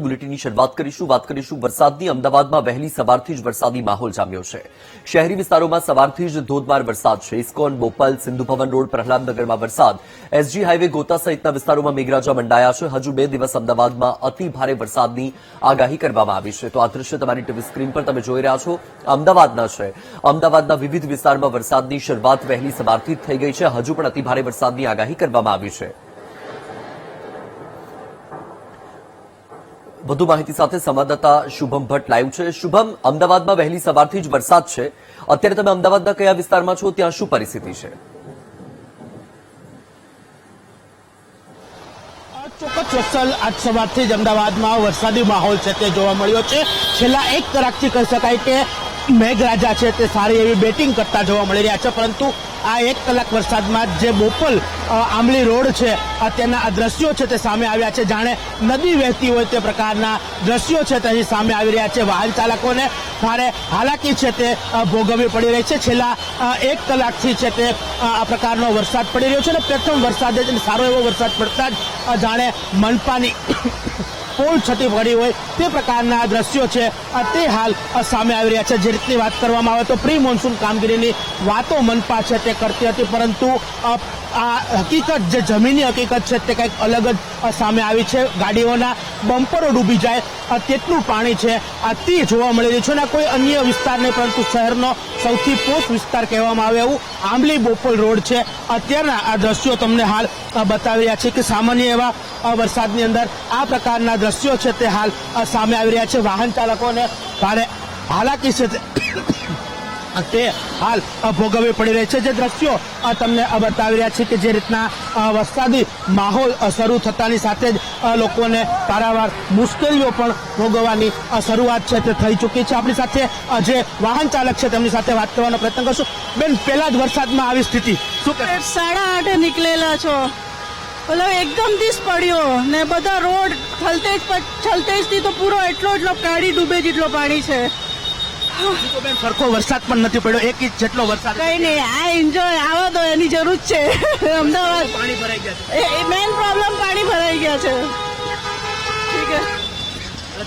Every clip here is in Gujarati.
બુલેટિનની શરૂઆત કરીશું. વાત કરીશું વરસાદની. અમદાવાદમાં વહેલી સવારથી જ વરસાદી માહોલ જામ્યો છે. શહેરી વિસ્તારોમાં સવારથી જ ધોધમાર વરસાદ છે. ઇસ્કોન, બોપલ, સિંધુ ભવન રોડ, પ્રહલાદનગરમાં વરસાદ. એસજી હાઈવે, ગોતા સહિતના વિસ્તારોમાં મેઘરાજા મંડાયા છે. હજુ 2 દિવસ અમદાવાદમાં અતિ ભારે વરસાદની આગાહી કરવામાં આવી છે. તો આ દ્રશ્ય તમારી ટીવી સ્ક્રીન પર તમે જોઈ રહ્યા છો, અમદાવાદના છે. અમદાવાદના વિવિધ વિસ્તારમાં વરસાદની શરૂઆત વહેલી સવારથી જ થઈ ગઈ છે. હજુ પણ અતિ ભારે વરસાદની આગાહી કરવામાં આવી છે. વધુ માહિતી સાથે સંવાદદાતા શુભમ ભટ્ટ લાઈવ છે. શુભમ, અમદાવાદમાં વહેલી સવારથી જ વરસાદ છે. અત્યારે તમે અમદાવાદના કયા વિસ્તારમાં છો, ત્યાં શું પરિસ્થિતિ છે? ચોક્કસ વત્સલ, આજ સવારથી જ અમદાવાદમાં વરસાદી માહોલ છે તે જોવા મળ્યો છે. છેલ્લા 1 કલાકથી કહી શકાય કે મેઘરાજા છે તે સારી એવી બેટિંગ કરતા જોવા મળી રહ્યા છે. પરંતુ આ 1 કલાક વરસાદમાં જે બોપલ આંબલી રોડ છે તેના આ દ્રશ્યો છે તે સામે આવ્યા છે. જાણે નદી વહેતી હોય તે પ્રકારના દ્રશ્યો છે તે અહીં સામે આવી રહ્યા છે. વાહન ચાલકોને ભારે હાલાકી છે તે ભોગવવી પડી રહી છે. છેલ્લા 1 કલાકથી છે તે આ પ્રકારનો વરસાદ પડી રહ્યો છે અને પ્રથમ વરસાદે સારો એવો વરસાદ પડતા જ જાણે મનપાની પોલ છતી પડી હોય તે પ્રકારના દ્રશ્યો છે તે હાલ સામે આવી રહ્યા છે. જે રીતની વાત કરવામાં આવે તો પ્રી મોન્સૂન કામગીરીની વાતો મનપા છે તે કરતી હતી, પરંતુ આ હકીકત જે જમીની હકીકત છે તે કંઈક અલગ જ સામે આવી છે. ગાડીઓના બમ્પરો ડૂબી જાય તેટલું પાણી છે તે જોવા મળી રહ્યું છે અને કોઈ અન્ય વિસ્તાર નહીં, પરંતુ શહેરનો સૌથી પોશ વિસ્તાર કહેવામાં આવે એવું આંબલી બોપલ રોડ છે. અત્યારના આ દ્રશ્યો તમને હાલ બતાવી રહ્યા છે કે સામાન્ય એવા વરસાદની અંદર આ પ્રકારના દ્રશ્યો છે તે હાલ સામે આવી રહ્યા છે. વાહન ચાલકોને ભારે હાલાકી છે તે હાલ ભોગવવી પડી રહી છે. જે દ્રશ્યો તમને બતાવી રહ્યા છે કે જે રીતના વરસાદી માહોલ શરૂ થતાની સાથે જ લોકોને પારાવાર મુશ્કેલીઓ પણ ભોગવવાની શરૂઆત છે તે થઈ ચૂકી છે. આપણી સાથે જે વાહન ચાલક છે તેમની સાથે વાત કરવાનો પ્રયત્ન કરશું. બેન, પહેલા જ વરસાદમાં આવી સ્થિતિ શું? 8:30 નીકળેલા છો, મતલબ એકદમ દિસ પડ્યો ને બધા રોડ છલતેજથી તો પૂરો એટલો ગાડી ડૂબે જેટલો પાણી છે. તો બેન, સરખો વરસાદ પણ નથી પડ્યો, 1 ઇંચ જેટલો વરસાદ. કઈ નહીં, આ એન્જોય આવા દો, એની જરૂર છે. અમદાવાદ પાણી ભરાઈ ગયા છે. મેન પ્રોબ્લેમ પાણી ભરાઈ ગયા છે. ઠીક છે.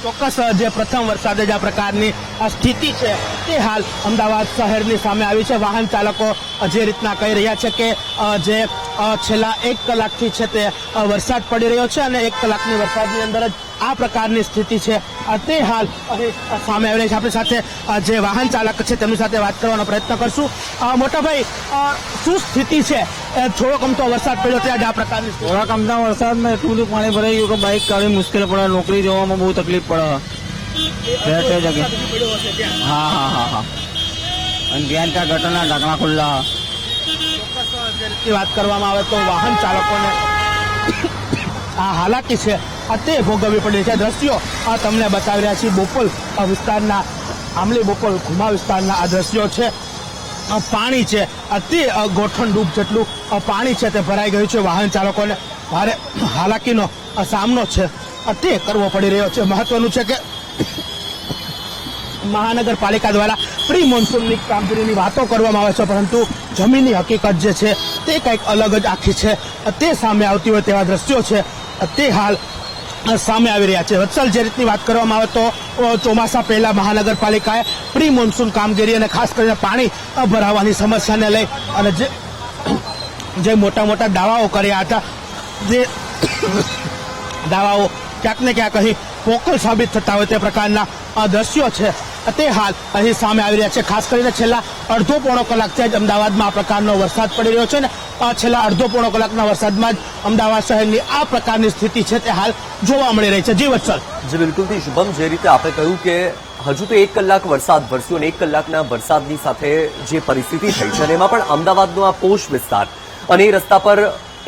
ચોક્કસ જે પ્રથમ વરસાદે જ આ પ્રકારની સ્થિતિ છે તે હાલ અમદાવાદ શહેરની સામે આવી છે. વાહન ચાલકો જે રીતના કહી રહ્યા છે કે જે છેલ્લા 1 કલાકથી છે તે વરસાદ પડી રહ્યો છે અને 1 કલાકની વરસાદની અંદર જ આ પ્રકારની સ્થિતિ છે તે હાલ અહીં સામે આવી રહી છે. આપણી સાથે જે વાહન ચાલક છે તેમની સાથે વાત કરવાનો પ્રયત્ન કરશું. મોટાભાઈ, શું સ્થિતિ છે? થોડોક અમતો વરસાદ પડ્યો ત્યાં જ આ પ્રકારની થોડાક અમતા વરસાદમાં એટલું બધું પાણી ભરાઈ ગયું કે બાઇક કાઢવી મુશ્કેલ પડે, નોકરી જવામાં બહુ તકલીફ પડે. હા હા હા હા અને ત્યાં ગટરના ઢાંકણા ખુલ્લા. વાત કરવામાં આવે તો વાહન ચાલકોને આ હાલાકી છે તે ભોગવવી પડી છે. દ્રશ્યો તમને બતાવી રહ્યા છીએ બોપલ વિસ્તારના, આંબલી બોપલ ઘુમા વિસ્તારના આ દ્રશ્યો છે. પાણી છે તે ગોઠણ ડૂબ જેટલું પાણી છે તે ભરાઈ ગયું છે. વાહન ચાલકોને ભારે હાલાકીનો સામનો છે તે કરવો પડી રહ્યો છે. મહત્વનું છે કે મહાનગરપાલિકા દ્વારા પ્રી મોન્સૂનની કામગીરીની વાતો કરવામાં આવે છે, પરંતુ જમીનની હકીકત જે છે તે કંઈક અલગ જ આખી છે તે સામે આવતી હોય તેવા દ્રશ્યો છે તે હાલ સામે આવી રહ્યા છે. વત્સલ, જે રીતની વાત કરવામાં આવે તો ચોમાસા પહેલા મહાનગરપાલિકાએ પ્રી મોન્સૂન કામગીરી અને ખાસ કરીને પાણી ભરાવાની સમસ્યાને લઈ અને જે મોટા મોટા દાવાઓ કર્યા હતા, જે દાવાઓ ક્યાંક ને ક્યાંક અહીં પોકળ સાબિત થતા હોય તે પ્રકારના દ્રશ્યો છે તે હાલ અહીં સામે આવી રહ્યા છે. ખાસ કરીને છેલ્લા અડધો-પોણો કલાકથી જ અમદાવાદમાં આ પ્રકારનો વરસાદ પડી રહ્યો છે ને છેલ્લા અડધો-પોણો કલાકના વરસાદમાં જ અમદાવાદ શહેરની આ પ્રકારની સ્થિતિ છે તે હાલ જોવા મળી રહી છે. જી વત્સલ. જી બિલકુલથી શુભમ, જે રીતે આપણે કહ્યું કે હજુ તો 1 કલાક વરસાદ વરસ્યો અને 1 કલાકના વરસાદની સાથે જે પરિસ્થિતિ થઈ છે અને એમાં પણ અમદાવાદનો આ પોશ વિસ્તાર અને એ રસ્તા પર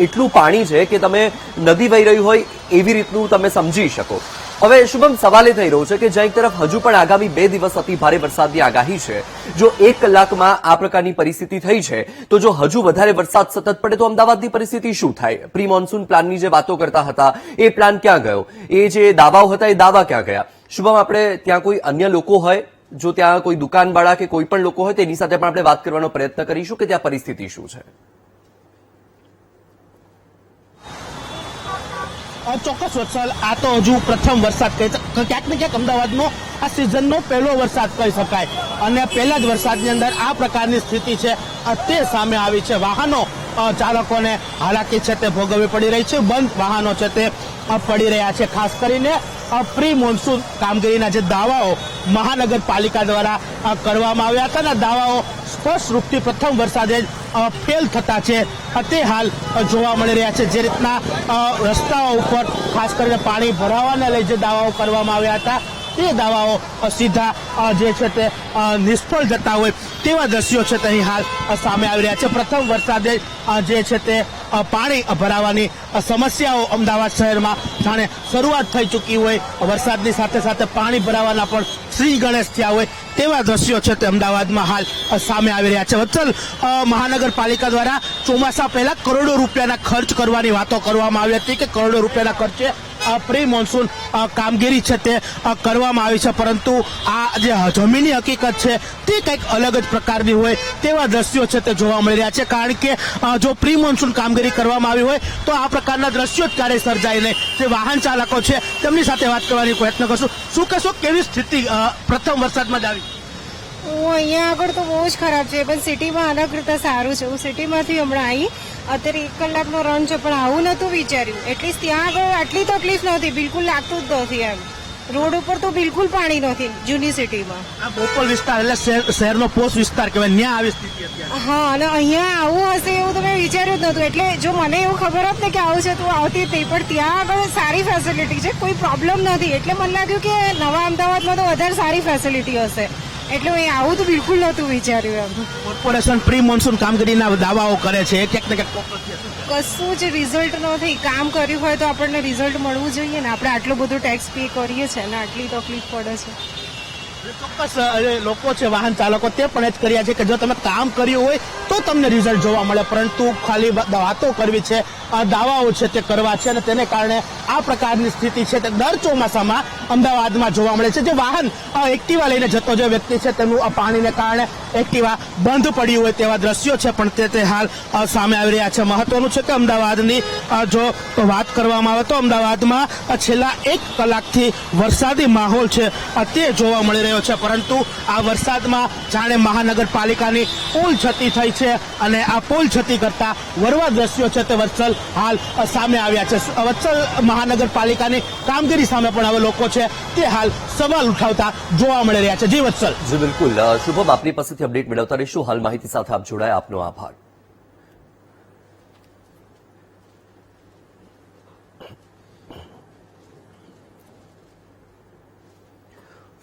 એટલું પાણી છે કે તમે નદી વહી રહી હોય એવી રીતનું તમે સમજી શકો. હવે શુભમ, સવાલ એ થઈ રહ્યો છે કે જ્યાં એક તરફ હજુ પણ આગામી 2 દિવસ અતિ ભારે વરસાદની આગાહી છે, જો 1 કલાકમાં આ પ્રકારની પરિસ્થિતિ થઈ છે તો જો હજુ વધારે વરસાદ સતત પડે તો અમદાવાદની પરિસ્થિતિ શું થાય? પ્રી મોન્સૂન પ્લાનની જે વાતો કરતા હતા એ પ્લાન ક્યાં ગયો? એ જે દાવાઓ હતા એ દાવા ક્યાં ગયા? શુભમ, આપણે ત્યાં કોઈ અન્ય લોકો હોય, જો ત્યાં કોઈ દુકાનવાળા કે કોઈ પણ લોકો હોય તેની સાથે પણ આપણે વાત કરવાનો પ્રયત્ન કરીશું કે ત્યાં પરિસ્થિતિ શું છે. ચોક્કસ વત્સલ, આ તો હજુ પ્રથમ વરસાદ ક્યાંક ને ક્યાંક અમદાવાદનો આ સિઝનનો પહેલો વરસાદ કહી શકાય અને પહેલા જ વરસાદની અંદર આ પ્રકારની સ્થિતિ છે તે સામે આવી છે. વાહનો ચાલકોને હાલાકી છે તે ભોગવવી પડી રહી છે. બંધ વાહનો છે તે પડી રહ્યા છે. ખાસ કરીને પ્રી મોન્સૂન કામગીરીના જે દાવાઓ મહાનગરપાલિકા દ્વારા કરવામાં આવ્યા હતા ને દાવાઓ સ્પષ્ટ રૂપથી પ્રથમ વરસાદે ફેલ થતા છે તે હાલ જોવા મળી રહ્યા છે. જે રીતના રસ્તાઓ ઉપર ખાસ કરીને પાણી ભરાવાને લઈ જે દાવાઓ કરવામાં આવ્યા હતા તે દાવાઓ સીધા જે છે તે નિષ્ફળ જતા હોય તેવા દ્રશ્યો છે તે અહીં હાલ સામે આવી રહ્યા છે. પ્રથમ વરસાદે જે છે તે પાણી ભરાવાની સમસ્યાઓ અમદાવાદ શહેરમાં જાણે શરૂઆત થઈ ચૂકી હોય, વરસાદની સાથે સાથે પાણી ભરાવાના પણ શ્રી ગણેશ થયા હોય તેવા દ્રશ્યો છે તે અમદાવાદમાં હાલ સામે આવી રહ્યા છે. વત્સલ, મહાનગરપાલિકા દ્વારા ચોમાસા પહેલા કરોડો રૂપિયાના ખર્ચ કરવાની વાતો કરવામાં આવી હતી કે કરોડો રૂપિયાના ખર્ચે પ્રી મોન્સૂન કામગીરી છે તે કરવામાં આવી છે, પરંતુ આ જે જમીની હકીકત છે તે કંઈક અલગ જ પ્રકારની હોય તેવા દ્રશ્યો છે તે જોવા મળી રહ્યા છે. કારણ કે જો પ્રી મોન્સૂન કામગીરી કરવામાં આવી હોય તો આ પ્રકારના દ્રશ્યો જ ક્યારેય સર્જાય નહીં. જે વાહન ચાલકો છે તેમની સાથે વાત કરવાની પ્રયત્ન કરશું. શું કહેશો, કેવી સ્થિતિ પ્રથમ વરસાદમાં જ આવી? અહીંયા આગળ તો બહુ જ ખરાબ છે, પણ સિટીમાં આના કરતાં સારું છે. હું સિટીમાંથી હમણાં આવી, અત્યારે 1 કલાકનો રન છે, પણ આવું નહોતું વિચાર્યું. એટલીસ્ટ ત્યાં આગળ આટલી તકલીફ નહોતી, બિલકુલ લાગતું જ નથી. એમ રોડ ઉપર તો બિલકુલ પાણી નથી જૂની સિટીમાં. આ બોપલ વિસ્તાર એટલે શહેરનો પોસ્ટ વિસ્તાર કહેવાય, ત્યાં આવી સ્થિતિ અત્યારે. હા, અને અહીંયા આવું હશે એવું તો મેં વિચાર્યું જ નહોતું. એટલે જો મને એવું ખબર હોત ને કે આવું છે તો આવતી હતી, પણ ત્યાં આગળ સારી ફેસિલિટી છે, કોઈ પ્રોબ્લેમ નથી. એટલે મને લાગ્યું કે નવા અમદાવાદમાં તો વધારે સારી ફેસિલિટી હશે, એટલે હું આવું તો બિલકુલ નહોતું વિચાર્યું. એમ કોર્પોરેશન પ્રી મોન્સૂન કામગીરીના દાવાઓ કરે છે, ક્યાંક ને ક્યાંક કશું જ રિઝલ્ટ નથી. કામ કર્યું હોય તો આપણને રિઝલ્ટ મળવું જોઈએ ને. આપણે આટલો બધો ટેક્સ પે કરીએ છીએ ને આટલી તકલીફ પડે છે. ચોક્કસ લોકો છે, વાહન ચાલકો, તે પણ જ કર્યા છે કે જો તમે કામ કર્યું હોય તો તમને રિઝલ્ટ જોવા મળે, પરંતુ ખાલી વાતો કરવી છે, દાવાઓ છે તે કરવા છે અને તેને કારણે આ પ્રકારની સ્થિતિ છે તે દર ચોમાસામાં અમદાવાદમાં જોવા મળે છે. જે વાહન એક્ટિવા લઈને જતો જે વ્યક્તિ છે તેનું પાણીને કારણે એક્ટિવા બંધ પડ્યું હોય તેવા દ્રશ્યો છે પણ તે હાલ સામે આવી રહ્યા છે. મહત્વનું છે કે અમદાવાદની જો વાત કરવામાં આવે તો અમદાવાદમાં છેલ્લા 1 કલાકથી વરસાદી માહોલ છે તે જોવા મળી રહ્યો છે, પરંતુ આ વરસાદમાં જાણે મહાનગરપાલિકાની પોલ છતી થઈ છે અને આ પોલ છતી કરતા વરવા દ્રશ્યો છે તે વત્સલ હાલ સામે આવ્યા છે. વત્સલ, મહાનગરપાલિકાની કામગીરી સામે પણ હવે લોકો છે તે હાલ સવાલ ઉઠાવતા જોવા મળી રહ્યા છે. જી વત્સલ. જી બિલકુલ. શુભમ, આપની પાસેથી અપડેટ મેળવતા રહીશું. હાલ માહિતી સાથે આપ જોડાયા, આપનો આભાર.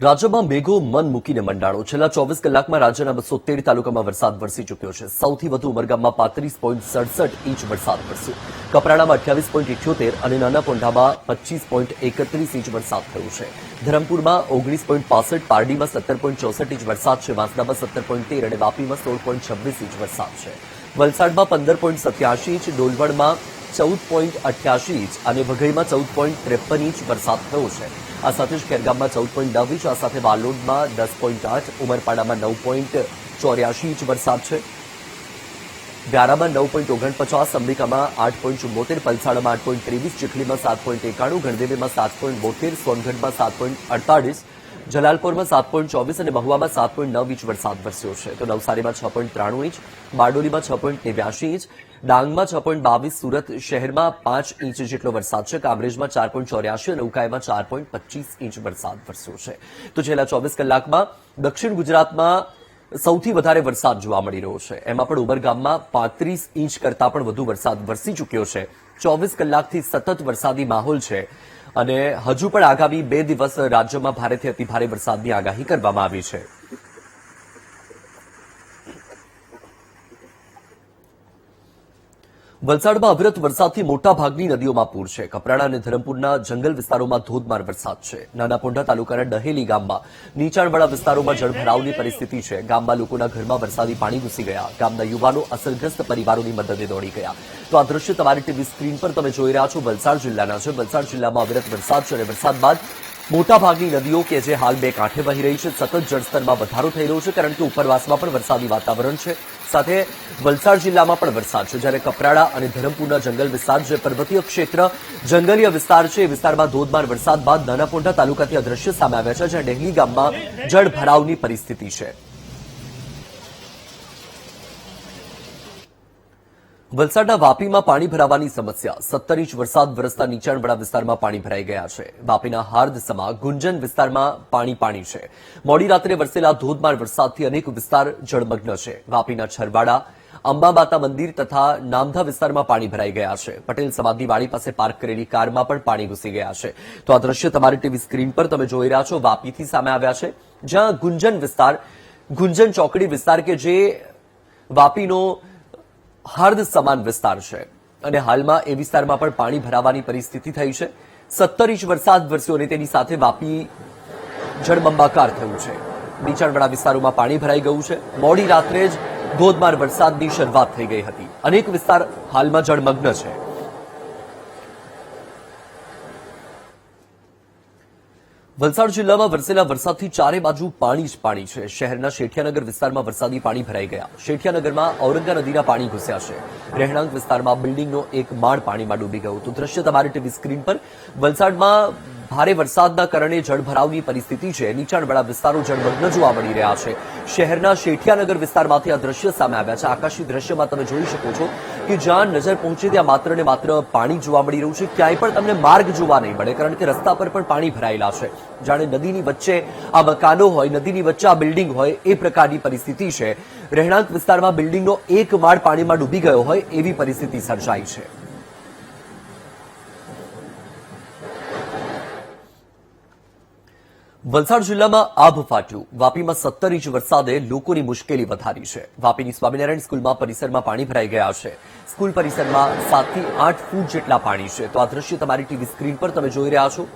રાજ્યમાં મેઘો મન મૂકીને મંડાણો. છેલ્લા 24 કલાકમાં રાજ્યના 213 તાલુકામાં વરસાદ વરસી ચૂક્યો છે. સૌથી વધુ ઉમરગામમાં 35.67 ઇંચ વરસાદ વરસ્યો. કપરાડામાં 28.78 અને નાના પોંઢામાં 25.31 ઇંચ વરસાદ થયો છે. ધરમપુરમાં 19.65, પારડીમાં 17.64 ઇંચ વરસાદ છે. વાંસદામાં 17.13 અને વાપીમાં 16.26 ઇંચ વરસાદ છે. વલસાડમાં 15.87 ઇંચ, ડોલવણમાં 14.88 ઇંચ અને વઘઈમાં 14.53 ઇંચ વરસાદ થયો છે. આ સાથે જ ખેરગામમાં 14.9 ઇંચ, આ સાથે વાલોડમાં 10.8, ઉમરપાડામાં 9.84 ઇંચ વરસાદ છે. વ્યારામાં 9.49, અંબિકામાં 8.74, પલસાડામાં 8.23, ચીખલીમાં 7.91, ગણદેવીમાં 7.72, સોનગઢમાં 7.48, જલાલપોરમાં 7.24 અને મહુવામાં 7.9 ઇંચ વરસાદ વરસ્યો છે. તો નવસારીમાં 6.93 ઇંચ, બારડોલીમાં 6.83 ઇંચ, ડાંગમાં 6.22, સુરત શહેરમાં 5 ઇંચ જેટલો વરસાદ છે. કામરેજમાં 4.84 અને ઉકાઈમાં 4.25 ઇંચ વરસાદ વરસ્યો છે. તો છેલ્લા 24 કલાકમાં દક્ષિણ ગુજરાતમાં સૌથી વધારે વરસાદ જોવા મળી રહ્યો છે. એમાં પણ ઉમરગામમાં 35 ઇંચ કરતાં પણ વધુ વરસાદ વરસી ચૂક્યો છે. 24 કલાકથી સતત વરસાદી માહોલ છે અને હજુ પણ આગામી 2 દિવસ રાજ્યમાં ભારેથી અતિભારે વરસાદની આગાહી કરવામાં આવી છે. વલસાડમાં અવિરત વરસાદથી મોટા ભાગની નદીઓમાં પૂર છે. કપરાડા અને ધરમપુરના જંગલ વિસ્તારોમાં ધોધમાર વરસાદ છે. નાના પોંઢા તાલુકાના ડહેલી ગામમાં નીચાણવાળા વિસ્તારોમાં જળભરાવની પરિસ્થિતિ છે. ગામમાં લોકોના ઘરમાં વરસાદી પાણી ઘૂસી ગયા. ગામના યુવાનો અસરગ્રસ્ત પરિવારોની મદદે દોડી ગયા. તો આ દ્રશ્ય તમારી ટીવી સ્ક્રીન પર તમે જોઈ રહ્યા છો વલસાડ જિલ્લાના છે. વલસાડ જિલ્લામાં અવિરત વરસાદ છે અને વરસાદ બાદ મોટાભાગની નદીઓ કે જે હાલ બે કાંઠે વહી રહી છે, સતત જળસ્તરમાં વધારો થઈ રહ્યો છે, કારણ કે ઉપરવાસમાં પણ વરસાદી વાતાવરણ છે. સાથે વલસાડ જિલ્લામાં પણ વરસાદ છે, જ્યારે કપરાડા અને ધરમપુરના જંગલ વિસ્તાર, જે પર્વતીય ક્ષેત્ર જંગલીય વિસ્તાર છે, એ વિસ્તારમાં ધોધમાર વરસાદ બાદ નાનાપોંઢા તાલુકાથી આ દ્રશ્ય સામે આવ્યા છે, જ્યાં ડેહલી ગામમાં જળ ભરાવની પરિસ્થિતિ છે. વલસાડના વાપીમાં પાણી ભરાવાની સમસ્યા. 17 ઇંચ વરસાદ વરસતા નીચાણવાળા વિસ્તારમાં પાણી ભરાઈ ગયા છે. વાપીના હાર્દસમા ગુંજન વિસ્તારમાં પાણી છે. મોડી રાત્રે વરસેલા ધોધમાર વરસાદથી અનેક વિસ્તાર જળમગ્ન છે. વાપીના છરવાડા, અંબામાતા મંદિર તથા નામધા વિસ્તારમાં પાણી ભરાઈ ગયા છે. પટેલ સમાજની વાડી પાસે પાર્ક કરેલી કારમાં પણ પાણી ઘૂસી ગયા છે. તો આ દ્રશ્ય તમારી ટીવી સ્ક્રીન પર તમે જોઈ રહ્યા છો, વાપીથી સામે આવ્યા છે, જ્યાં ગુંજન વિસ્તાર, ગુંજન ચોકડી વિસ્તાર કે જે વાપીનો હાર્દ સમાન વિસ્તાર છે, અને હાલમાં એ વિસ્તારમાં પણ પાણી ભરાવાની પરિસ્થિતિ થઈ છે. 17 ઇંચ વરસાદ વરસ્યો અને તેની સાથે વાપી જળબંબાકાર થયું છે. નીચાણવાળા વિસ્તારોમાં પાણી ભરાઈ ગયું છે. મોડી રાત્રે જ ધોધમાર વરસાદની શરૂઆત થઈ ગઈ હતી. અનેક વિસ્તાર હાલમાં જળમગ્ન છે. વલસાડ જિલ્લામાં વરસેલા વરસાદથી ચારે બાજુ પાણી જ પાણી છે. શહેરના શેઠિયાનગર વિસ્તારમાં વરસાદી પાણી ભરાઈ ગયા. શેઠિયાનગરમાં ઔરંગા નદીના પાણી ઘૂસ્યા છે. રહેણાંક વિસ્તારમાં બિલ્ડિંગનો એક માળ પાણીમાં ડૂબી ગયો. તો દ્રશ્ય તમારી ટીવી સ્ક્રીન પર. વલસાડમાં ભારે વરસાદના કારણે જળભરાવની પરિસ્થિતિ છે. નીચાણવાળા વિસ્તારો જળમગ્ન જોવા મળી રહ્યા છે. શહેરના શેઠિયાનગર વિસ્તારમાંથી આ દ્રશ્ય સામે આવ્યા છે. આકાશી દ્રશ્યમાં તમે જોઈ શકો છો કે જ્યાં નજર પહોંચે ત્યાં માત્ર ને માત્ર પાણી જોવા મળી રહ્યું છે. ક્યાંય પણ તમને માર્ગ જોવા નહીં મળે, કારણ કે રસ્તા પર પણ પાણી ભરાયેલા છે. જાણે નદીની વચ્ચે આ મકાનો હોય, નદીની વચ્ચે આ બિલ્ડિંગ હોય, એ પ્રકારની પરિસ્થિતિ છે. રહેણાંક વિસ્તારમાં બિલ્ડિંગનો એક માળ પાણીમાં ડૂબી ગયો હોય એવી પરિસ્થિતિ સર્જાઈ છે. વલસાડ જિલ્લામાં આભ ફાટ્યું. વાપીમાં 17 ઇંચ વરસાદે લોકોની મુશ્કેલી વધારી છે. વાપીની સ્વામિનારાયણ સ્કૂલમાં પરિસરમાં પાણી ભરાઈ ગયા છે. સ્કૂલ પરિસરમાં 7 થી 8 ફૂટ જેટલા પાણી છે. તો આ દ્રશ્ય તમારી ટીવી સ્ક્રીન પર તમે જોઈ રહ્યા છો,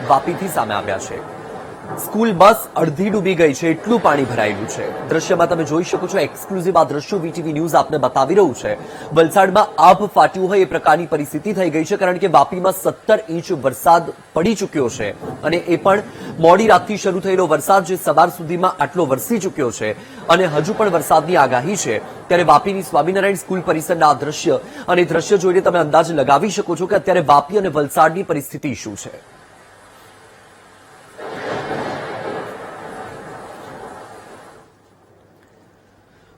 વાપીથી સામે આવ્યા છે. સ્કૂલ બસ અડધી ડૂબી ગઈ છે, એટલું પાણી ભરાયેલું છે. દ્રશ્યમાં તમે જોઈ શકો છો, એક્સક્લુઝિવ આ દ્રશ્યો વીટીવી ન્યૂઝ આપને બતાવી રહ્યું છે. વલસાડમાં આભ ફાટ્યું હોય એ પ્રકારની પરિસ્થિતિ થઈ ગઈ છે, કારણ કે વાપીમાં 17 ઇંચ વરસાદ પડી ચૂક્યો છે, અને એ પણ મોડી રાતથી શરૂ થયેલો વરસાદ જે સવાર સુધીમાં આટલો વરસી ચૂક્યો છે, અને હજુ પણ વરસાદની આગાહી છે. ત્યારે વાપીની સ્વામિનારાયણ સ્કૂલ પરિસરના આ દ્રશ્ય, અને દ્રશ્ય જોઈને તમે અંદાજ લગાવી શકો છો કે અત્યારે વાપી અને વલસાડની પરિસ્થિતિ શું છે.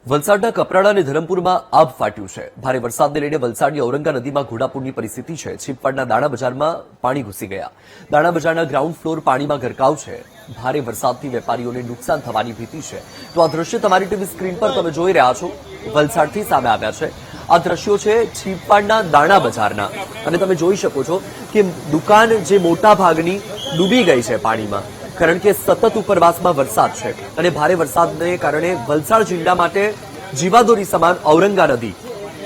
વલસાડના કપરાડા અને ધરમપુરમાં આભ ફાટ્યું છે. ભારે વરસાદને લઈને વલસાડની ઔરંગા નદીમાં ઘોડાપૂરની પરિસ્થિતિ છે. છીપવાડના દાણા બજારમાં પાણી ઘૂસી ગયા. દાણા બજારના ગ્રાઉન્ડ ફ્લોર પાણીમાં ગરકાવ છે. ભારે વરસાદથી વેપારીઓને નુકસાન થવાની ભીતિ છે. તો આ દ્રશ્ય તમારી ટીવી સ્ક્રીન પર તમે જોઈ રહ્યા છો, વલસાડથી સામે આવ્યા છે. આ દ્રશ્યો છે છીપવાડના દાણા બજારના, અને તમે જોઈ શકો છો કે દુકાન જે મોટા ભાગની ડૂબી ગઈ છે પાણીમાં, કારણ કે સતત ઉપરવાસમાં વરસાદ છે, અને ભારે વરસાદને કારણે વલસાડ જિલ્લા માટે જીવાદોરી સમાન ઔરંગા નદી,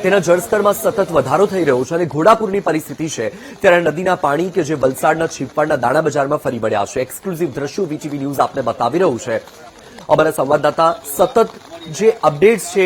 તેના જળસ્તરમાં સતત વધારો થઈ રહ્યો છે, અને ઘોડાપૂરની પરિસ્થિતિ છે. ત્યારે નદીના પાણી કે જે વલસાડના છીપવાડના દાણા બજારમાં ફરી વળ્યા છે. એક્સક્લુઝિવ દ્રશ્યો વીટીવી ન્યૂઝ આપને બતાવી રહ્યું છે. અમારા સંવાદદાતા સતત જે અપડેટ્સ છે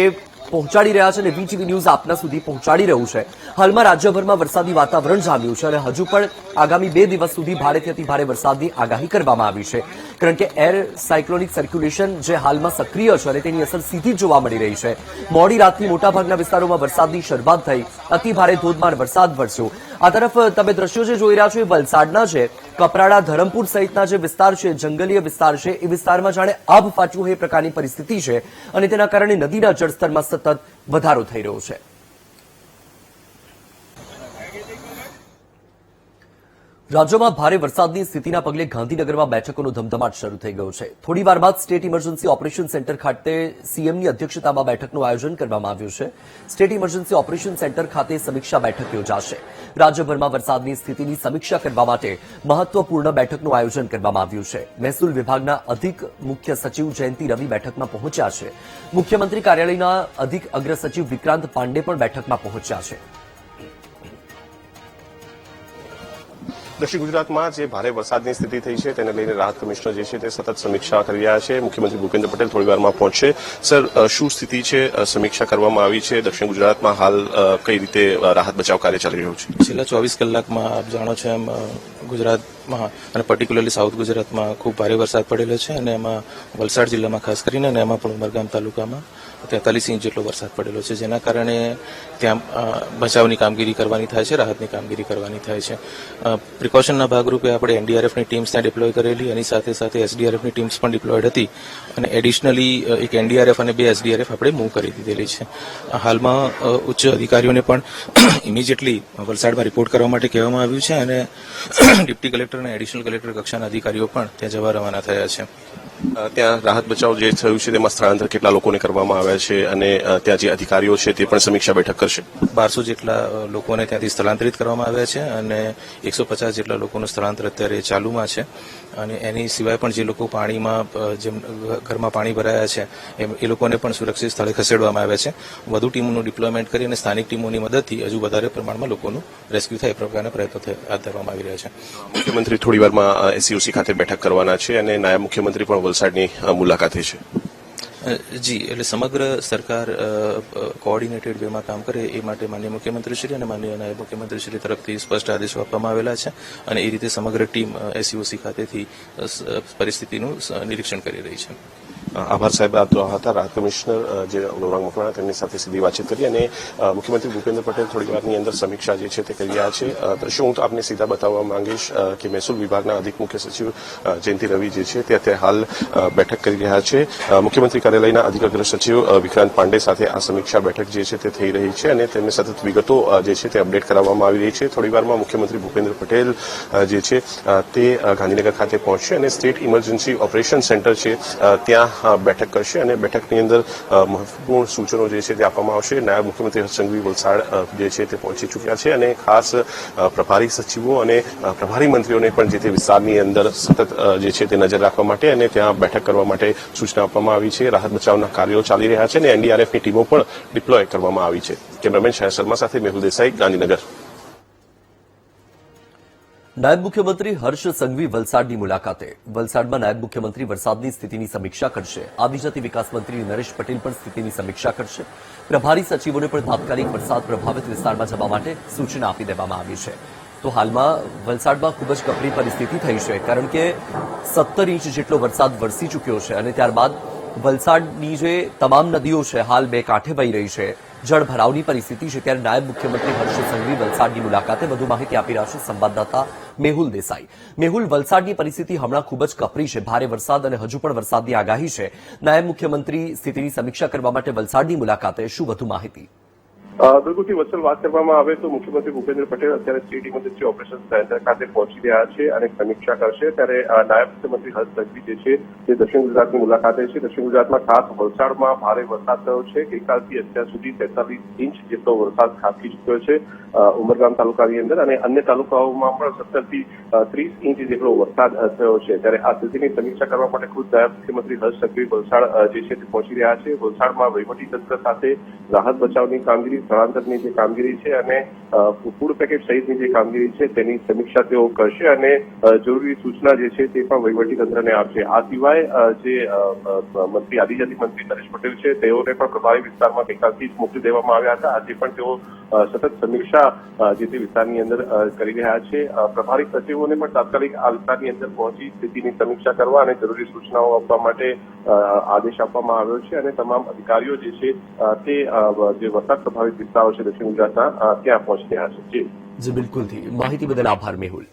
પહોંચાડી રહ્યા છે, અને વીટીવી ન્યૂઝ આપના સુધી પહોંચાડી રહ્યું છે. હાલમાં રાજ્યભરમાં વરસાદી વાતાવરણ જામ્યું છે, અને હજુ પણ આગામી 2 દિવસ સુધી ભારેથી અતિ ભારે વરસાદની આગાહી કરવામાં આવી છે, કારણ કે એર સાયક્લોનિક સર્ક્યુલેશન જે હાલમાં સક્રિય છે, અને તેની અસર સીધી જોવા મળી રહી છે. મોડી રાતથી મોટાભાગના વિસ્તારોમાં વરસાદની શરૂઆત થઈ. અતિ ભારે ધોધમાર વરસાદ વરસ્યો. આ તરફ તમે દ્રશ્યો જે જોઈ રહ્યા છો એ વલસાડના છે. કપરાડા, ધરમપુર સહિતના જે વિસ્તાર છે, જંગલીય વિસ્તાર છે, એ વિસ્તારમાં જાણે આભ ફાટ્યું હોય એ પ્રકારની પરિસ્થિતિ છે, અને તેના કારણે નદીના જળસ્તરમાં સતત વધારો થઈ રહ્યો છે. રાજ્યમાં ભારે વરસાદની સ્થિતિના પગલે ગાંધીનગરમાં બેઠકોનો ધમધમાટ શરૂ થઈ ગયો છે. થોડી વાર બાદ સ્ટેટ ઇમરજન્સી ઓપરેશન સેન્ટર ખાતે સીએમની અધ્યક્ષતામાં બેઠકનું આયોજન કરવામાં આવ્યું છે. સ્ટેટ ઇમરજન્સી ઓપરેશન સેન્ટર ખાતે સમીક્ષા બેઠક યોજાશે. રાજ્યભરમાં વરસાદની સ્થિતિની સમીક્ષા કરવા માટે મહત્વપૂર્ણ બેઠકનું આયોજન કરવામાં આવ્યું છે. મહેસૂલ વિભાગના અધિક મુખ્ય સચિવ જયંતિ રવિ બેઠકમાં પહોંચ્યા છે. મુખ્યમંત્રી કાર્યાલયના અધિક અગ્ર સચિવ વિક્રાંત પાંડે પણ બેઠકમાં પહોંચ્યા છે. દક્ષિણ ગુજરાતમાં જે ભારે વરસાદની સ્થિતિ થઈ છે તેને લઈને રાહત કમિશનર જે છે તે સતત સમીક્ષા કરી રહ્યા છે. મુખ્યમંત્રી ભૂપેન્દ્ર પટેલ થોડીવારમાં પહોંચશે. સર, શું સ્થિતિ છે? સમીક્ષા કરવામાં આવી છે. દક્ષિણ ગુજરાતમાં હાલ કઈ રીતે રાહત બચાવ કાર્ય ચાલી રહ્યું છે? છેલ્લા 24 કલાકમાં આપ જાણો છો એમ ગુજરાત માં અને પર્ટિક્યુલરલી સાઉથ ગુજરાતમાં ખૂબ ભારે વરસાદ પડેલો છે અને એમાં વલસાડ જિલ્લામાં ખાસ કરીને અને એમાં પણ ઉમરગામ તાલુકામાં 43 ઇંચ જેટલો વરસાદ પડેલો છે, જેના કારણે ત્યાં બચાવની કામગીરી કરવાની થાય છે, રાહતની કામગીરી કરવાની થાય છે. પ્રિકોશનના ભાગરૂપે આપણે એનડીઆરએફની ટીમ્સ ત્યાં ડિપ્લોય કરેલી, એની સાથે સાથે એસડીઆરએફની ટીમ્સ પણ ડિપ્લોયડ હતી અને એડિશનલી એક એનડીઆરએફ અને 2 એસડીઆરએફ આપણે મૂવ કરી દીધેલી છે. હાલમાં ઉચ્ચ અધિકારીઓને પણ ઇમિડિયેટલી વલસાડમાં રિપોર્ટ કરવા માટે કહેવામાં આવ્યું છે અને ડિપ્ટી કલેક્ટર અને એડિશનલ કલેક્ટર કક્ષાના અધિકારીઓ પણ ત્યાં જવા રવાના થયા છે. ત્યાં રાહત બચાવ જે થયું છે તેમાં સ્થળાંતર કેટલા લોકોને કરવામાં આવ્યા છે અને ત્યાં જે અધિકારીઓ છે તે પણ સમીક્ષા બેઠક કરશે. 1200 જેટલા લોકોને ત્યાંથી સ્થળાંતરિત કરવામાં આવ્યા છે અને 150 જેટલા લોકોનું સ્થળાંતર અત્યારે ચાલુમાં છે અને એની સિવાય પણ જે લોકો પાણીમાં જેમ ઘરમાં પાણી ભરાયા છે એ લોકોને પણ સુરક્ષિત સ્થળે ખસેડવામાં આવ્યા છે. વધુ ટીમોનું ડિપ્લોયમેન્ટ કરી અને સ્થાનિક ટીમોની મદદથી હજુ વધારે પ્રમાણમાં લોકોનું રેસ્ક્યુ થાય એ પ્રકારના પ્રયત્નો હાથ ધરવામાં આવી રહ્યા છે. મુખ્યમંત્રી થોડી વારમાં એસસીઓસી ખાતે બેઠક કરવાના છે અને નાયબ મુખ્યમંત્રી પણ વલસાડની મુલાકાતે છે. જી, એટલે સમગ્ર સરકાર કોઓર્ડિનેટેડ વેમાં કામ કરે એ માટે માનનીય મુખ્યમંત્રીશ્રી અને માનનીય નાયબ મુખ્યમંત્રીશ્રી તરફથી સ્પષ્ટ આદેશો આપવામાં આવેલા છે અને એ રીતે સમગ્ર ટીમ એસસીઓસી ખાતેથી પરિસ્થિતિનું નિરીક્ષણ કરી રહી છે. આભાર સાહેબ. આ તો હતા રાહત કમિશનર જે ગૌરાંગ મકવાણા, તેમની સાથે સીધી વાતચીત કરી અને મુખ્યમંત્રી ભૂપેન્દ્ર પટેલ થોડી વારની અંદર સમીક્ષા જે છે તે કરી રહ્યા છે. દ્રશ્યો હું આપને સીધા બતાવવા માંગીશ કે મહેસૂલ વિભાગના અધિક મુખ્ય સચિવ જયંતિ રવિ જે છે તે અત્યારે હાલ બેઠક કરી રહ્યા છે. મુખ્યમંત્રી કાર્યાલયના અધિક અગ્ર સચિવ વિક્રાંત પાંડે સાથે આ સમીક્ષા બેઠક જે છે તે થઈ રહી છે અને તેમને સતત વિગતો જે છે તે અપડેટ કરાવવામાં આવી રહી છે. થોડી વારમાં મુખ્યમંત્રી ભૂપેન્દ્ર પટેલ જે છે તે ગાંધીનગર ખાતે પહોંચશે અને સ્ટેટ ઇમરજન્સી ઓપરેશન સેન્ટર છે ત્યાં બેઠક કરશે અને બેઠકની અંદર મહત્વપૂર્ણ સૂચનો જે છે તે આપવામાં આવશે. નાયબ મુખ્યમંત્રી હર્ષ સંઘવી વલસાડ જે છે તે પહોંચી ચૂક્યા છે અને ખાસ પ્રભારી સચિવો અને પ્રભારી મંત્રીઓને પણ જે તે વિસ્તારની અંદર સતત જે છે તે નજર રાખવા માટે અને ત્યાં બેઠક કરવા માટે સૂચના આપવામાં આવી છે. રાહત બચાવના કાર્યો ચાલી રહ્યા છે અને એનડીઆરએફની ટીમો પણ ડિપ્લોય કરવામાં આવી છે. કેમેરામેન શાહ શર્મા સાથે મેહુલ દેસાઈ, ગાંધીનગર. નાયબ મુખ્યમંત્રી હર્ષ સંઘવી વલસાડની મુલાકાતે. વલસાડમાં નાયબ મુખ્યમંત્રી વરસાદની સ્થિતિની સમીક્ષા કરશે. આદિજાતિ વિકાસ મંત્રી નરેશ પટેલ પણ સ્થિતિની સમીક્ષા કરશે. પ્રભારી સચિવોને પણ તાત્કાલિક વરસાદ પ્રભાવિત વિસ્તારમાં જવા માટે સૂચના આપી દેવામાં આવી છે. તો હાલમાં વલસાડમાં ખૂબ જ કપરી પરિસ્થિતિ થઈ છે, કારણ કે 17 ઇંચ જેટલો વરસાદ વરસી ચૂક્યો છે અને ત્યારબાદ વલસાડની જે તમામ નદીઓ છે હાલ બે કાંઠે વહી રહી છે. જળભરાવની પરિસ્થિતિ છે. ત્યારે નાયબ મુખ્યમંત્રી હર્ષ સંઘવી વલસાડની મુલાકાતે વધુ માહિતી આપી રહ્યા છે સંવાદદાતા મેહુલ દેસાઈ. મેહુલ, વલસાડની પરિસ્થિતિ હમણાં ખૂબ જ કપરી છે. ભારે વરસાદ અને હજુ પણ વરસાદની આગાહી છે. નાયબ મુખ્યમંત્રી સ્થિતિની સમીક્ષા કરવા માટે વલસાડની મુલાકાતે. શું વધુ માહિતી? બિલકુલથી વત્સલ, વાત કરવામાં આવે તો મુખ્યમંત્રી ભૂપેન્દ્ર પટેલ અત્યારે સ્ટેટ ઇમરજન્સી ઓપરેશન સેન્ટર ખાતે પહોંચી રહ્યા છે અને સમીક્ષા કરશે. ત્યારે નાયબ મુખ્યમંત્રી હર્ષ સંઘવી જે છે તે દક્ષિણ ગુજરાતની મુલાકાતે છે. દક્ષિણ ગુજરાતમાં ખાસ વલસાડમાં ભારે વરસાદ થયો છે. ગઈકાલથી અત્યાર સુધી 43 ઇંચ જેટલો વરસાદ ખાબકી ચૂક્યો છે ઉમરગામ તાલુકાની અંદર અને અન્ય તાલુકાઓમાં પણ 17 થી 30 ઇંચ જેટલો વરસાદ થયો છે. ત્યારે આ સ્થિતિની સમીક્ષા કરવા માટે ખુદ નાયબ મુખ્યમંત્રી હર્ષ સંઘવી વલસાડ જે છે તે પહોંચી રહ્યા છે. વલસાડમાં વહીવટીતંત્ર સાથે રાહત બચાવની કામગીરી, સ્થળાંતરની જે કામગીરી છે અને ફૂડ પેકેટ સહિતની જે કામગીરી છે તેની સમીક્ષા તેઓ કરશે અને જરૂરી સૂચના જે છે તે પણ વહીવટીતંત્રને આપશે. આ સિવાય જે મંત્રી આદિજાતિ મંત્રી નરેશ પટેલ છે તેઓને પણ પ્રભાવિત વિસ્તારમાં ગઈકાલથી જ મોકલી દેવામાં આવ્યા હતા. આજે પણ તેઓ સતત સમીક્ષા જે તે વિસ્તારની અંદર કરી રહ્યા છે. પ્રભારી સચિવોને પણ તાત્કાલિક આ વિસ્તારની અંદર પહોંચી સ્થિતિની સમીક્ષા કરવા અને જરૂરી સૂચનાઓ આપવા માટે આદેશ આપવામાં આવ્યો છે અને તમામ અધિકારીઓ જે છે તે જે વરસાદ પ્રભાવિત વિસ્તારો છે દક્ષિણ ગુજરાતના ત્યાં પહોંચી રહ્યા છે. જી બિલકુલથી. માહિતી બદલ આભાર મેહુલ.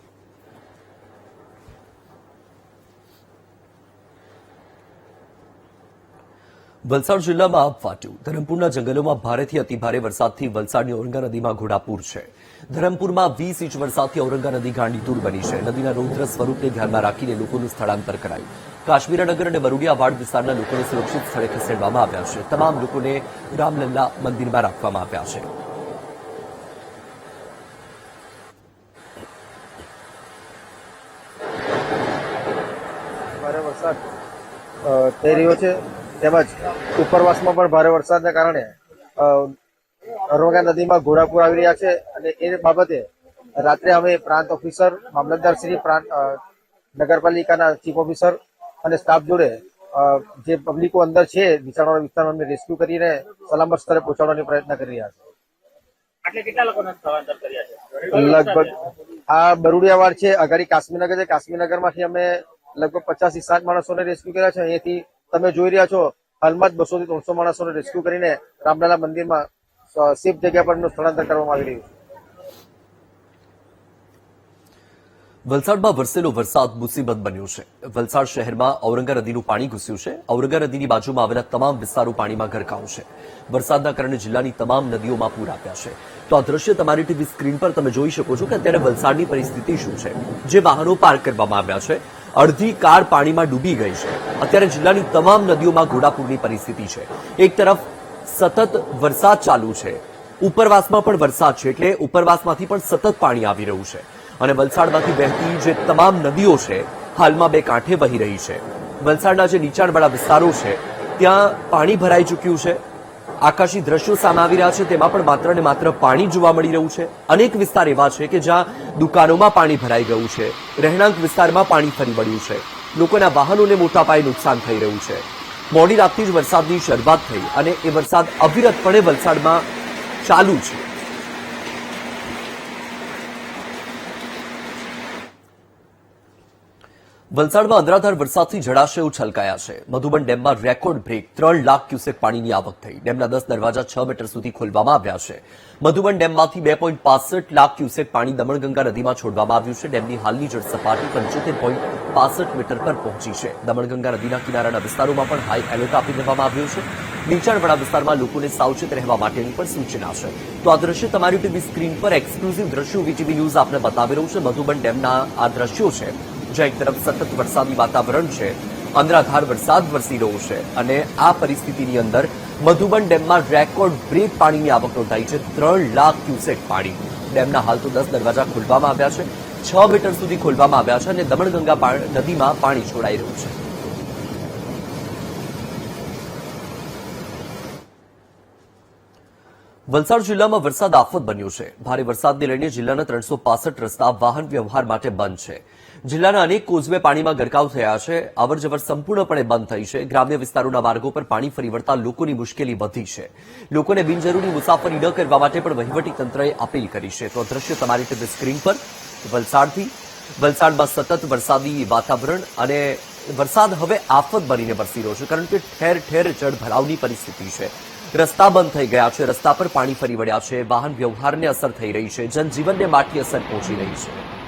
વલસાડ જિલ્લામાં આબ ફાટ્યું. ધરમપુરના જંગલોમાં ભારેથી અતિભારે વરસાદથી વલસાડની ઔરંગા નદીમાં ઘોડાપૂર છે. ધરમપુરમાં 20 ઇંચ વરસાદથી ઔરંગા નદી ગાંડીતુર બની છે. નદીના રૌદ્ર સ્વરૂપને ધ્યાનમાં રાખીને લોકોનું સ્થળાંતર કરાયું. કાશ્મીરાનગર અને વરુડિયાવાડ વિસ્તારના લોકોને સુરક્ષિત સ્થળે ખસેડવામાં આવ્યા છે. તમામ લોકોને રામલલ્લા મંદિરમાં રાખવામાં આવ્યા છે. ભારે વરસાદ થઈ રહ્યો છે તેમજ ઉપરવાસમાં પણ ભારે વરસાદના કારણે ઔરંગા નદીમાં ઘોડાપૂર આવી રહ્યા છે અને એ બાબતે રાત્રે અમે પ્રાંત ઓફિસર, મામલતદાર શ્રી, નગરપાલિકાના ચીફ ઓફિસર અને સ્ટાફ જોડે જે પબ્લિકો અંદર છે નીચાણવાળા વિસ્તારમાં અમે રેસ્ક્યુ કરીને સલામત સ્થળે પહોંચાડવાનો પ્રયત્ન કરી રહ્યા છે. આટલે કેટલા લોકોને સ્થળાંતર કર્યા છે? લગભગ આ બરુડિયાવાડ છે, અગાડી કાશ્મીરનગર છે. કાશ્મીરનગરમાંથી અમે લગભગ 50 થી 60 માણસોને રેસ્ક્યુ કર્યા છે. અહીંયાથી તમે જોઈ રહ્યા છો હાલમાં જ 200 થી 300 માણસોને રેસ્ક્યુ કરીને રામલાલા મંદિરમાં સેફ જગ્યા પર સ્થળાંતર કરવામાં આવી રહ્યું છે. વલસાડમાં વરસેલો વરસાદ મુસીબત બન્યો છે. વલસાડ શહેરમાં ઔરંગા નદીનું પાણી ઘૂસ્યું છે. ઔરંગા નદીની બાજુમાં આવેલા તમામ વિસ્તારો પાણીમાં ગરકાવ છે. વરસાદના કારણે જિલ્લાની તમામ નદીઓમાં પૂર આવ્યા છે. તો આ દ્રશ્ય તમારી ટીવી સ્ક્રીન પર તમે જોઈ શકો છો કે અત્યારે વલસાડની પરિસ્થિતિ શું છે. જે વાહનો પાર્ક કરવામાં આવ્યા છે, અડધી કાર પાણીમાં ડૂબી ગઈ છે. અત્યારે જિલ્લાની તમામ નદીઓમાં ઘોડાપૂરની પરિસ્થિતિ છે. એક તરફ સતત વરસાદ ચાલુ છે, ઉપરવાસમાં પણ વરસાદ છે, એટલે ઉપરવાસમાંથી પણ સતત પાણી આવી રહ્યું છે. અને વલસાડમાંથી વહેતી જે તમામ નદીઓ છે હાલમાં બે કાંઠે વહી રહી છે. વલસાડના જે નીચાણવાળા વિસ્તારો છે ત્યાં પાણી ભરાઈ ચૂક્યું છે. આકાશી દ્રશ્યો સામે આવી રહ્યા છે, તેમાં પણ માત્ર ને માત્ર પાણી જોવા મળી રહ્યું છે. અનેક વિસ્તાર એવા છે કે જ્યાં દુકાનોમાં પાણી ભરાઈ ગયું છે, રહેણાંક વિસ્તારમાં પાણી ફરી વળ્યું છે, લોકોના વાહનોને મોટા પાયે નુકસાન થઈ રહ્યું છે. મોડી રાતથી જ વરસાદની શરૂઆત થઈ અને એ વરસાદ અવિરતપણે વલસાડમાં ચાલુ છે. વલસાડમાં અનરાધાર વરસાદથી જળાશયો છલકાયા છે. મધુબન ડેમમાં રેકોર્ડ બ્રેક 3 લાખ ક્યુસેક પાણીની આવક થઈ. ડેમના 10 દરવાજા 6 મીટર સુધી ખોલવામાં આવ્યા છે. મધુબન ડેમમાંથી 2.65 લાખ ક્યુસેક પાણી દમણગંગા નદીમાં છોડવામાં આવ્યું છે. ડેમની હાલની જળ સપાટી 75.65 મીટર પર પહોંચી છે. દમણગંગા નદીના કિનારાના વિસ્તારોમાં પણ હાઈ એલર્ટ આપી દેવામાં આવ્યું છે. નીચાણવાળા વિસ્તારમાં લોકોને સાવચેત રહેવા માટેની પણ સૂચના છે. તો આ દ્રશ્ય તમારી ટીવી સ્ક્રીન પર એક્સક્લુઝિવ દ્રશ્યો વીટીવી ન્યૂઝ આપને બતાવી રહ્યું છે. મધુબન ડેમના આ દ્રશ્યો છે, જ્યાં એક તરફ સતત વરસાદી વાતાવરણ છે, અનરાધાર વરસાદ વરસી રહ્યો છે અને આ પરિસ્થિતિની અંદર મધુબન ડેમમાં રેકોર્ડ બ્રેક પાણીની આવક નોંધાઈ છે. 3 લાખ ક્યુસેક પાણી. ડેમના હાલ તો 10 દરવાજા ખોલવામાં આવ્યા છે, 6 મીટર સુધી ખોલવામાં આવ્યા છે અને દમણગંગા નદીમાં પાણી છોડાઈ રહ્યું છે. વલસાડ જિલ્લામાં વરસાદ આફત બન્યો છે. ભારે વરસાદને લઈને જિલ્લાના 365 રસ્તા વાહન વ્યવહાર માટે બંધ છે. જિલ્લાના અનેક કોઝવે પાણીમાં ગરકાવ થયા છે. અવરજવર સંપૂર્ણપણે બંધ થઈ છે. ગ્રામ્ય વિસ્તારોના માર્ગો પર પાણી ફરી વળતા લોકોની મુશ્કેલી વધી છે. લોકોને બિનજરૂરી મુસાફરી ન કરવા માટે પણ વહીવટીતંત્રએ અપીલ કરી છે. તો દ્રશ્ય તમારી ટીવી સ્ક્રીન પર વલસાડથી. વલસાડમાં સતત વરસાદી વાતાવરણ અને વરસાદ હવે આફત બનીને વરસી રહ્યો છે, કારણ કે ઠેર ઠેર જળભરાવની પરિસ્થિતિ છે. રસ્તા બંધ થઈ ગયા છે, રસ્તા પર પાણી ફરી વળ્યા છે, વાહન વ્યવહારને અસર થઈ રહી છે, જનજીવનને માઠી અસર પહોંચી રહી છે.